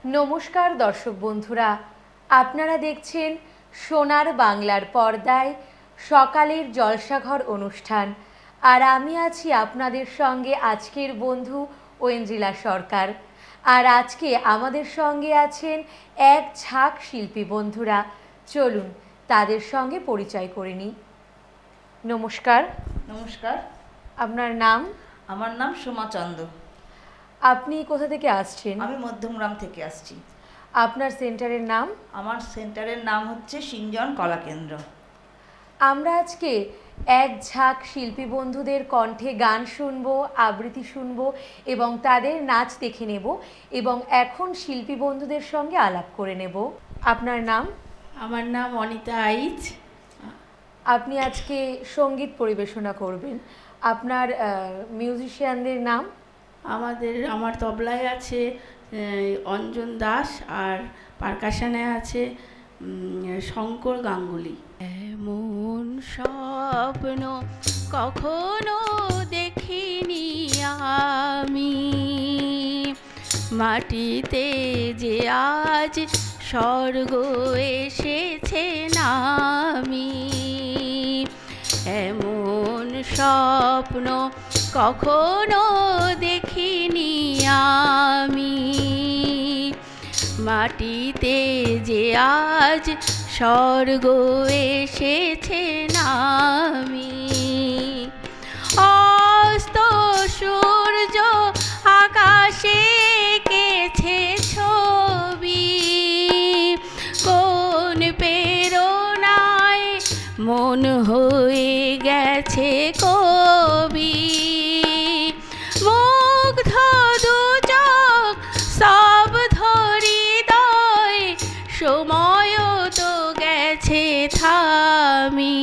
নমস্কার দর্শক বন্ধুরা, আপনারা দেখছেন সোনার বাংলার পর্দায় সকালের জলসাঘর অনুষ্ঠান। আর আমি আছি আপনাদের সঙ্গে আজকের বন্ধু ঐন্দ্রিলা সরকার। আর আজকে আমাদের সঙ্গে আছেন এক ঝাঁক শিল্পী বন্ধুরা। চলুন তাদের সঙ্গে পরিচয় করে নিই। নমস্কার। নমস্কার। আপনার নাম? আমার নাম সোমা চন্দ। আপনি কোথা থেকে আসছেন? আমি মধ্যমগ্রাম থেকে আসছি। আপনার সেন্টারের নাম? আমার সেন্টারের নাম হচ্ছে সিঞ্জন কলা কেন্দ্র। আমরা আজকে এক ঝাঁক শিল্পী বন্ধুদের কণ্ঠে গান শুনবো, আবৃত্তি শুনবো এবং তাদের নাচ দেখে নেব এবং এখন শিল্পী বন্ধুদের সঙ্গে আলাপ করে নেব। আপনার নাম? আমার নাম অনিতা আইচ। আপনি আজকে সঙ্গীত পরিবেশনা করবেন। আপনার মিউজিশিয়ানদের নাম? আমার তবলায় আছে অঞ্জন দাস, আর পারকাশনে আছে শঙ্কর গাঙ্গুলি। এমন স্বপ্ন কখনো দেখিনি আমি, মাটিতে যে আজ স্বর্গ এসেছে নামি। এমন স্বপ্ন কখনো দেখিনি আমি, মাটিতে যে আজ স্বর্গ এসেছে নামি। অস্ত সূর্য আকাশে এঁকেছে ছবি, কোন প্রেরণায় মন হয়ে গেছে কবি। মুগ্ধ দু চোখ স্তব্ধ হৃদয়, সময় তো গেছে থামি।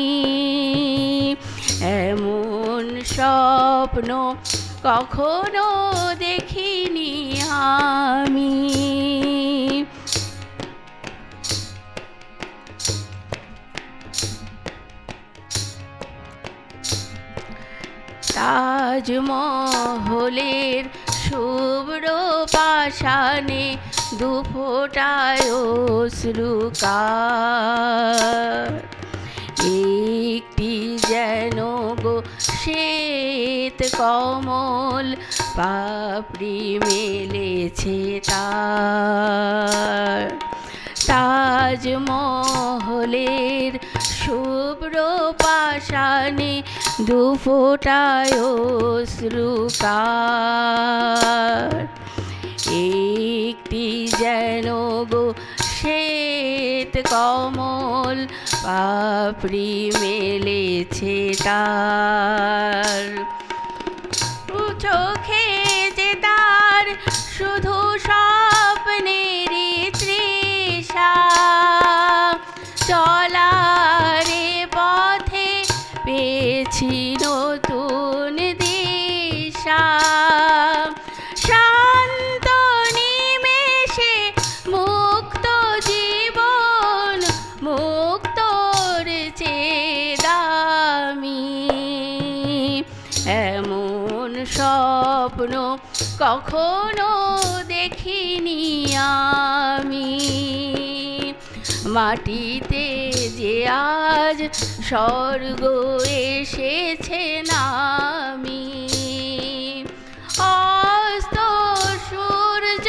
এমন স্বপ্ন কখনো দেখিনি আমি। তাজমহলের শুভ্র পাষাণে দুফোঁটায় অশ্রুকার, একটি যেন গো শ্বেত কমল পাপড়ি মেলেছে তার। তাজমহলের শুভ্র পাষাণে দুফোঁটায় অশ্রুকার, একটি যেন গো শ্বেত কমল পাপড়ি মেলেছে তার। চোখে যে তার শুধু স্বপ্নেরই তৃষা, চলারে পথে পেয়েছি নতুন দিশা। শান্ত নিমেষে মুক্ত জীবন, মুক্তর চেয়ে দামি। এমন স্বপ্ন কখনো দেখিনি আমি, মাটিতে যে আজ স্বর্গ এসেছে নামি। অস্ত সূর্য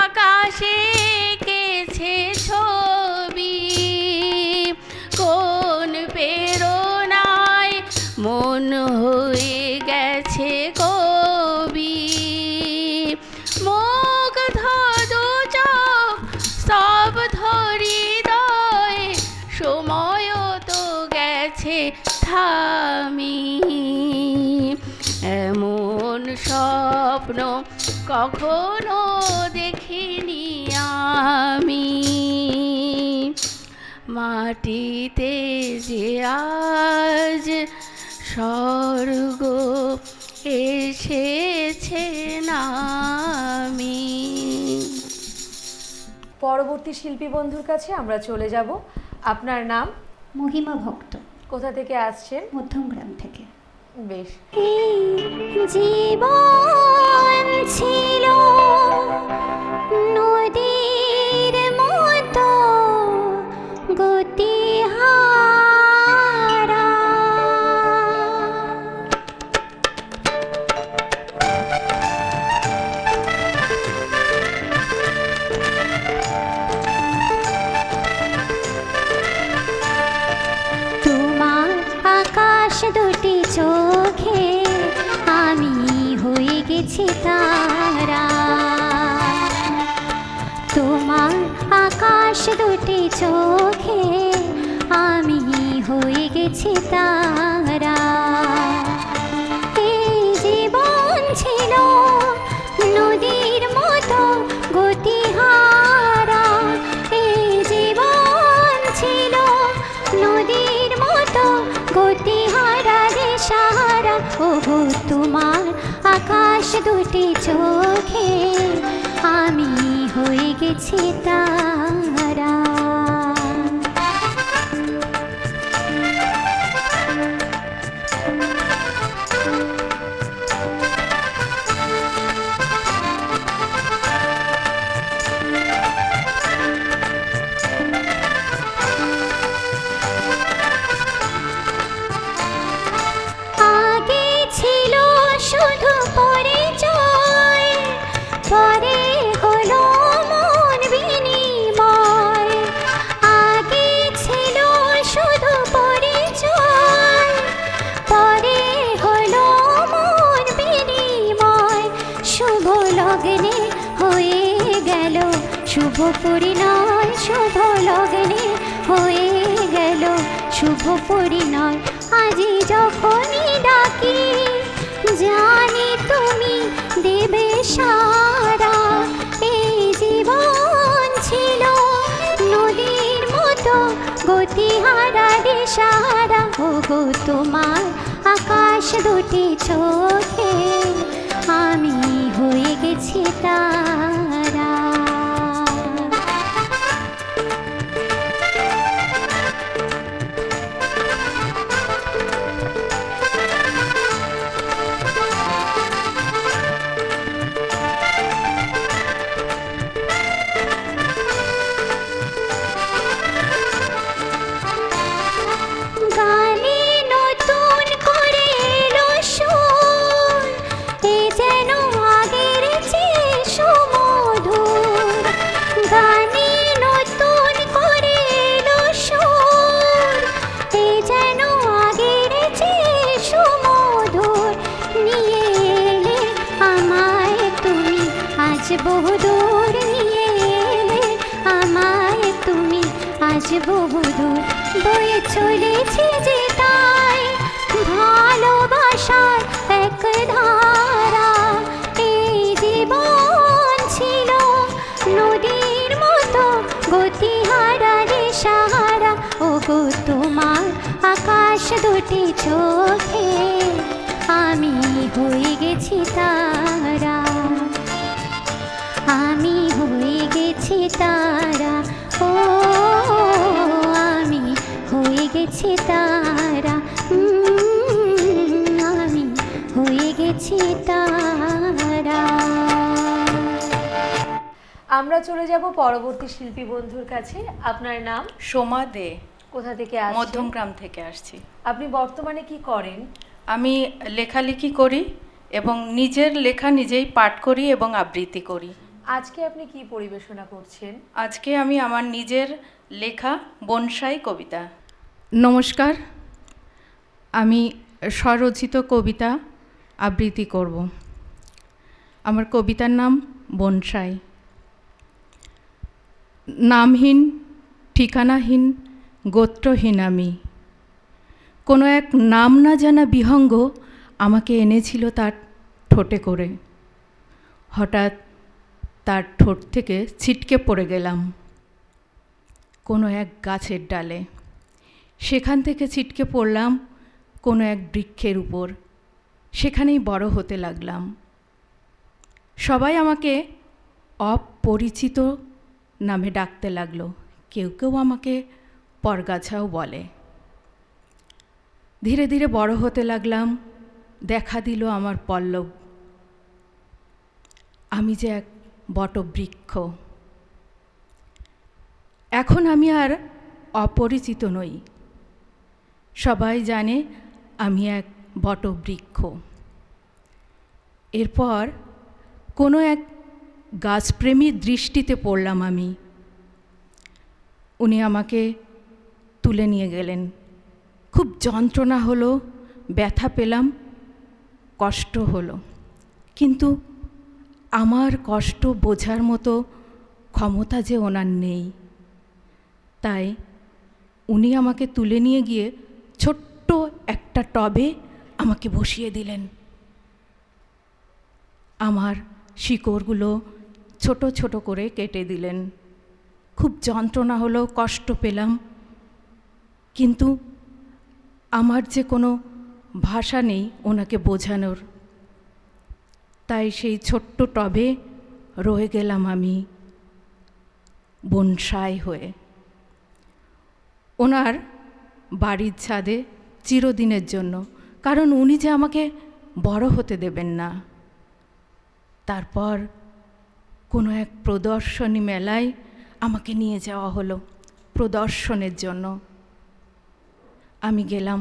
আকাশে এঁকেছে ছবি, কোন প্রেরণায় মন হয়ে গেছে কবি। মুগ্ধ দু চোখ স্তব্ধ হৃদয়, সময় তো গেছে থামি। এমন স্বপ্ন কখনো দেখিনি আমি, মাটিতে যে আজ স্বর্গ এসেছে নামি। পরবর্তী শিল্পী বন্ধুর কাছে আমরা চলে যাব। আপনার নাম? মহিমা ভক্ত। কোথা থেকে আসছেন? মধ্যমগ্রাম থেকে। বেশ। জীবন ছিল নদী তোমার আকাশ দুটি চোখে আমি হয়ে গেছি তারা। এই জীবন ছিল নদীর মতো গতিহারা, এই জীবন ছিল নদীর মতো গতিহারা রে সাহারা। ওগো তোমার আকাশ দুটি চোখে আমি হয়ে গেছি তারা। আগে ছিল শুধু পরিচয়, পরে হলো মন বিনিময়। আগে ছিল শুধু পরিচয়, পরে হলো মন বিনিময়। শুভ লগ্নে হয়ে গেল শুভ পরিণয়, শুভ লগ্নে হয়ে গেল শুভ পরিণয়। আজি যখনই ডাকি জানি তুমি দেবে সারা। এই জীবন ছিল নদীর মতো গতিহারা রে সাহারা। ওগো তোমার আকাশ দুটি চোখে আমি হয়ে গেছি তারা। গানে নতুন করে এলো সুর, এ যেন আগের চেয়ে সুমধুর। গানে নতুন করে এলো সুর, এ যেন আগের চেয়ে সুমধুর। নিয়ে এলে আমায় তুমি আজ বহুদূর, নিয়ে এলে আমায় তুমি আজ বহুদূর। বয়ে চলেছে যে তাই ভালোবাসার এক ধারা। এই জীবন ছিল নদীর মতো গতিহারা রে সাহারা। ওগো তোমার আকাশ দুটি চোখে আমি হয়ে গেছি তারা, আমি হয়ে গেছি তারা। ও আমি হয়ে গেছি তারা, আমি হয়ে গেছি তারা। আমরা চলে যাব পরবর্তী শিল্পী বন্ধুর কাছে। আপনার নাম? সোমা দে, কোথা থেকে আসছেন? মধ্যমগ্রাম থেকে আসছি। আপনি বর্তমানে কি করেন? আমি লেখালেখি করি এবং নিজের লেখা নিজেই পাঠ করি এবং আবৃত্তি করি। আজকে আপনি কি পরিবেশনা করছেন? আজকে আমি আমার নিজের লেখা বনসাই কবিতা। নমস্কার, আমি স্বরচিত কবিতা আবৃত্তি করব। আমার কবিতার নাম বনসাই। নামহীন, ঠিকানাহীন, গোত্রহীন আমি। কোনো এক নাম না জানা বিহঙ্গ আমাকে এনেছিল তার ঠোঁটে করে। হঠাৎ তার ঠোঁট থেকে ছিটকে পড়ে গেলাম কোনো এক গাছের ডালে। সেখান থেকে ছিটকে পড়লাম কোনো এক বৃক্ষের উপর। সেখানেই বড় হতে লাগলাম। সবাই আমাকে অপরিচিত নামে ডাকতে লাগলো। কেউ কেউ আমাকে পরগাছাও বলে। ধীরে ধীরে বড় হতে লাগলাম। দেখা দিল আমার পল্লব। আমি যে এক বটবৃক্ষ। এখন আমি আর অপরিচিত নই। সবাই জানে আমি এক বটবৃক্ষ। এরপর কোনো এক গাছপ্রেমীর দৃষ্টিতে পড়লাম আমি। উনি আমাকে তুলে নিয়ে গেলেন। খুব যন্ত্রণা হলো, ব্যথা পেলাম, কষ্ট হলো। কিন্তু আমার কষ্ট বোঝার মতো ক্ষমতা যে ওনার নেই। তাই উনি আমাকে তুলে নিয়ে গিয়ে ছোট্ট একটা টবে আমাকে বসিয়ে দিলেন। আমার শিকড়গুলো ছোট ছোট করে কেটে দিলেন। খুব যন্ত্রণা হলো, কষ্ট পেলাম, কিন্তু আমার যে কোনো ভাষা নেই ওনাকে বোঝানোর। তাই সেই ছোট্ট টবে রয়ে গেলাম আমি বনসাই হয়ে। ওনার বাড়ির ছাদে চিরদিনের জন্য, কারণ উনি যে আমাকে বড় হতে দেবেন না। তারপর কোনো এক প্রদর্শনী মেলায় আমাকে নিয়ে যাওয়া হলো প্রদর্শনের জন্য। আমি গেলাম,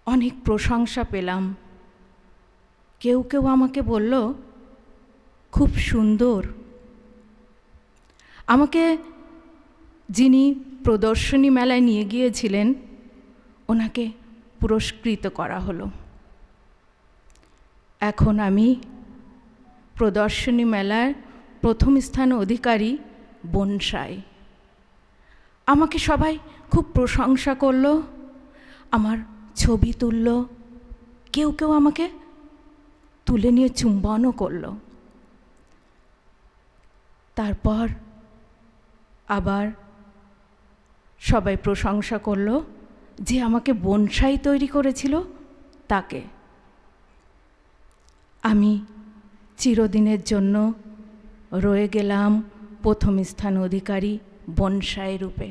অনেক প্রশংসা পেলাম। কেউ কেউ আমাকে বলল খুব সুন্দর। আমাকে যিনি প্রদর্শনী মেলায় নিয়ে গিয়েছিলেন ওনাকে পুরস্কৃত করা হলো। এখন আমি প্রদর্শনী মেলার প্রথম স্থান অধিকারী বনসাই। আমাকে সবাই খুব প্রশংসা করলো, আমার ছবি তুলল, কেউ কেউ আমাকে তুলে নিয়ে চুম্বনও করলো। তারপর আবার সবাই প্রশংসা করলো যে আমাকে বনসাই তৈরি করেছিল তাকে। আমি চিরদিনের জন্য রয়ে গেলাম প্রথম স্থান অধিকারী বনসাই রূপে।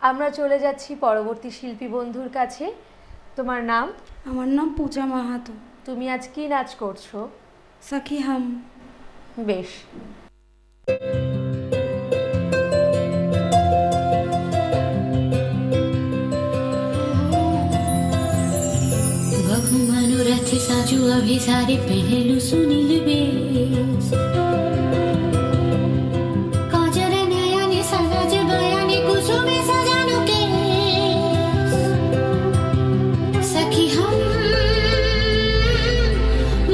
আমরা চলে যাচ্ছি পরবর্তী শিল্পী বন্ধুর কাছে। তোমার নাম? আমার নাম পূজা মাহাতো। তুমি আজ কি নাচ করছো? সখী হাম। বেশ। बहु मनोरथ साजू अभिसारी पहलू सुनील बेस काजर नयने सनज बयाने कुसुमे सजानु केस सखी हम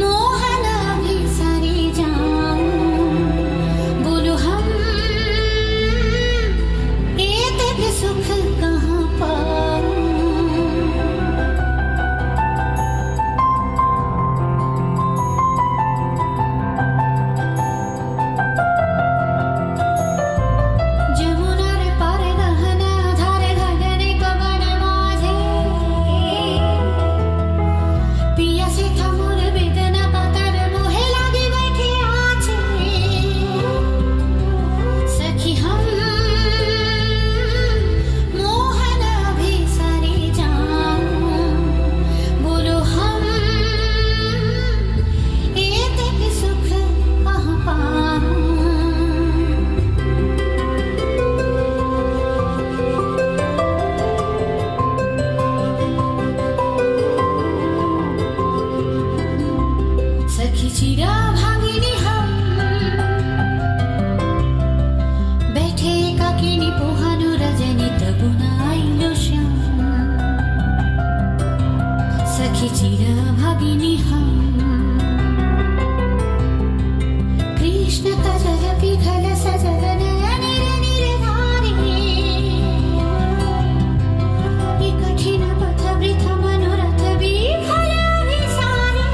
मोहन अभिसारी जाऊं बोलो हम एतक सुख कहाँ पाऊं। যমুনার পারে গহনা ধারে গগনে কবন মাঝে পিয়াসে থামুর বেদনা পাতার মোহে লাগি बैठे আছে सखी हम मोहन अभिसारी जाऊं बोलो हम एतक सुख कहाँ पाऊं। सखी चिरा भागिनी हम बैठे काकिनी पोहानु रजनी तबु नाइलो श्याम सखी चिरा भागिनी हम कृष्ण कजल पिघल सजल नयन निर्धारे ये कठिन पथ वृथ मनोरथ विफल विसारे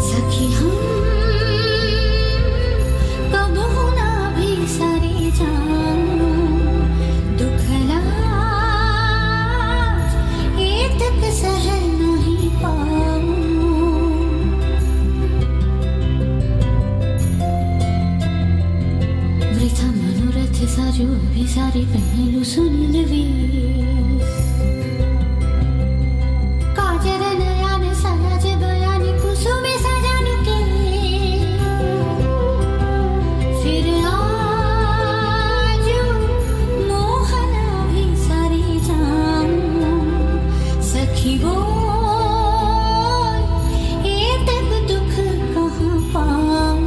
सखी हम कबहु ना बिसरे जाऊं दुख लाज एतक सह नहीं पाऊं। वृथा मनोरथ साजू अभिसारी पहलू सुनील वेश काजर नयन सनज बयानी कुसुमे सजानु के फिर आजू मोहन अभिसारी जाऊं सखी बोल एतक दुख कहाँ पाऊं।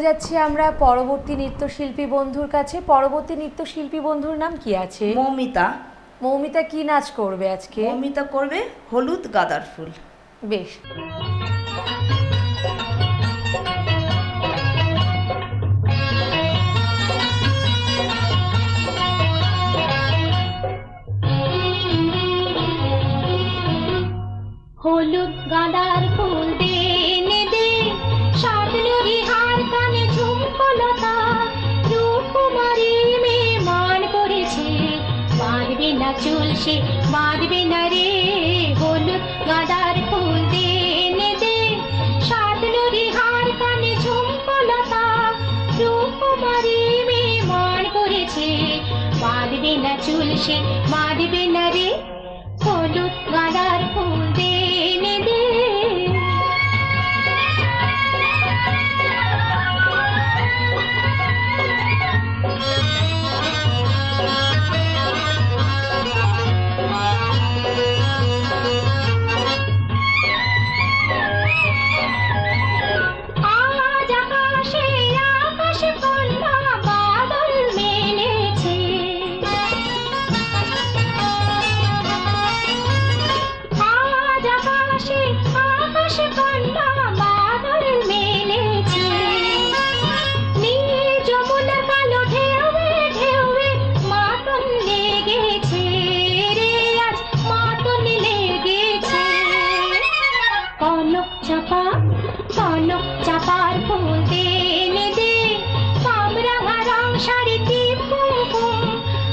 যাচ্ছি আমরা পরবর্তী নৃত্যশিল্পী বন্ধুর কাছে। পরবর্তী নৃত্যশিল্পী বন্ধুর নাম কি আছে? মৌমিতা। মৌমিতা কি নাচ করবে আজকে? মৌমিতা করবে হলুদ গাঁদার ফুল। বেশ। হলুদ গাঁদার ফুল দে নে দে, সাতনুরি হার কানে ঝুমকলতা, রূপকুমারী মেয়ে মান করেছে, বাঁধবে না চুল সে বাঁধবে না রে। হলুদ গাঁদার ফুল দে নে দে, সাতনুরি হার কানে ঝুমকলতা, রূপকুমারী মেয়ে মান করেছে, বাঁধবে না চুল সে বাঁধবে না রে। হলুদ গাঁদার ফুল দে নে দে। আজ আকাশে আকাশ কন্যা বাদল মেলেছে, আজ আকাশে আকাশ কন্যা বাদল মেলেছে, নীল যমুনা কালো ঢেউয়ে ঢেউয়ে মাতন লেগেছে রে, আজ মাতন লেগেছে। কনক চাপার ফুল দে নে দে, কামরাঙা রং শাড়িতে কুমকুম,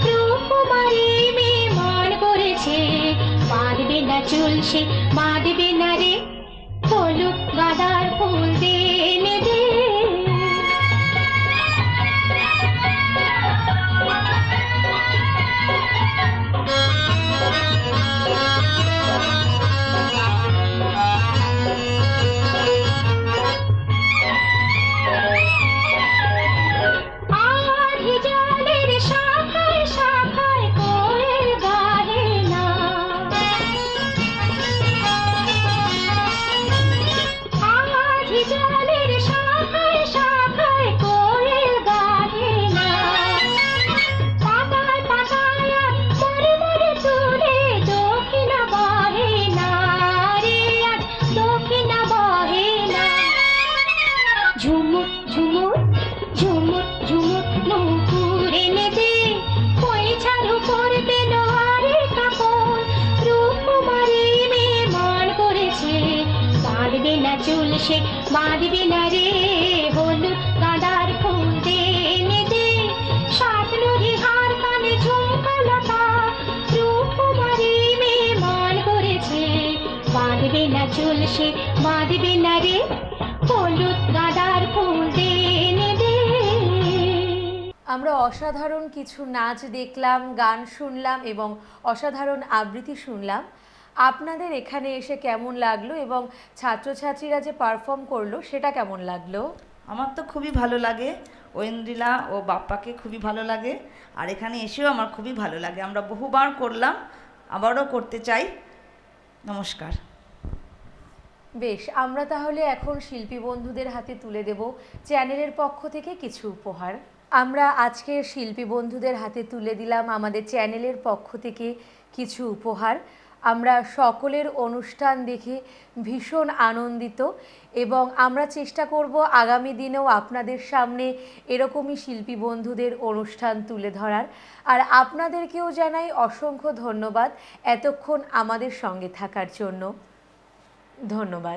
রূপকুমারী মেয়ে মান করেছে, বাঁধবে না চুল সে বাঁধবে না রে। হলুদ গাঁদার ফুল দে নে দে। আধি জলের শাখায় শাখায় কোয়েল গাহে না, আধি জলের শাখায় শাখায় কোয়েল গাহে না, পাতায় পাতায় মরে মরে তুলে দক্ষিণা বহে না রে, আজ দক্ষিণা বহে না। ঝুমুর ঝুমুর ঝুমুর ঝুমুর নূপুর এনে দে, পয়সার উপর বেলোয়ারের কাপড়, রূপকুমারী মেয়ে মান করেছে, বাঁধবে না চুল সে বাঁধবে না রে। হলুদ গাঁদার ফুল দে নে দে, সাতনুরি হার কানে ঝুমকলতা, রূপকুমারী মেয়ে মান করেছে, বাঁধবে না চুল সে বাঁধবে না রে। হলুদ গাঁদার ফুল দে নে দে। আমরা অসাধারণ কিছু নাচ দেখলাম, গান শুনলাম এবং অসাধারণ আবৃত্তি শুনলাম। আপনাদের এখানে এসে কেমন লাগলো এবং ছাত্রছাত্রীরা যে পারফর্ম করলো সেটা কেমন লাগলো? আমার তো খুবই ভালো লাগে, ঐন্দ্রিলা ও বাপ্পাকে খুবই ভালো লাগে, আর এখানে এসেও আমার খুবই ভালো লাগে। আমরা বহুবার করলাম, আবারও করতে চাই। নমস্কার। বেশ, আমরা তাহলে এখন শিল্পী বন্ধুদের হাতে তুলে দেব চ্যানেলের পক্ষ থেকে কিছু উপহার। আমরা আজকের শিল্পী বন্ধুদের হাতে তুলে দিলাম আমাদের চ্যানেলের পক্ষ থেকে কিছু উপহার। আমরা সকলের অনুষ্ঠান দেখে ভীষণ আনন্দিত এবং আমরা চেষ্টা করব আগামী দিনেও আপনাদের সামনে এরকমই শিল্পী বন্ধুদের অনুষ্ঠান তুলে ধরার। আর আপনাদেরকেও জানাই অসংখ্য ধন্যবাদ এতক্ষণ আমাদের সঙ্গে থাকার জন্য। ধন্যবাদ।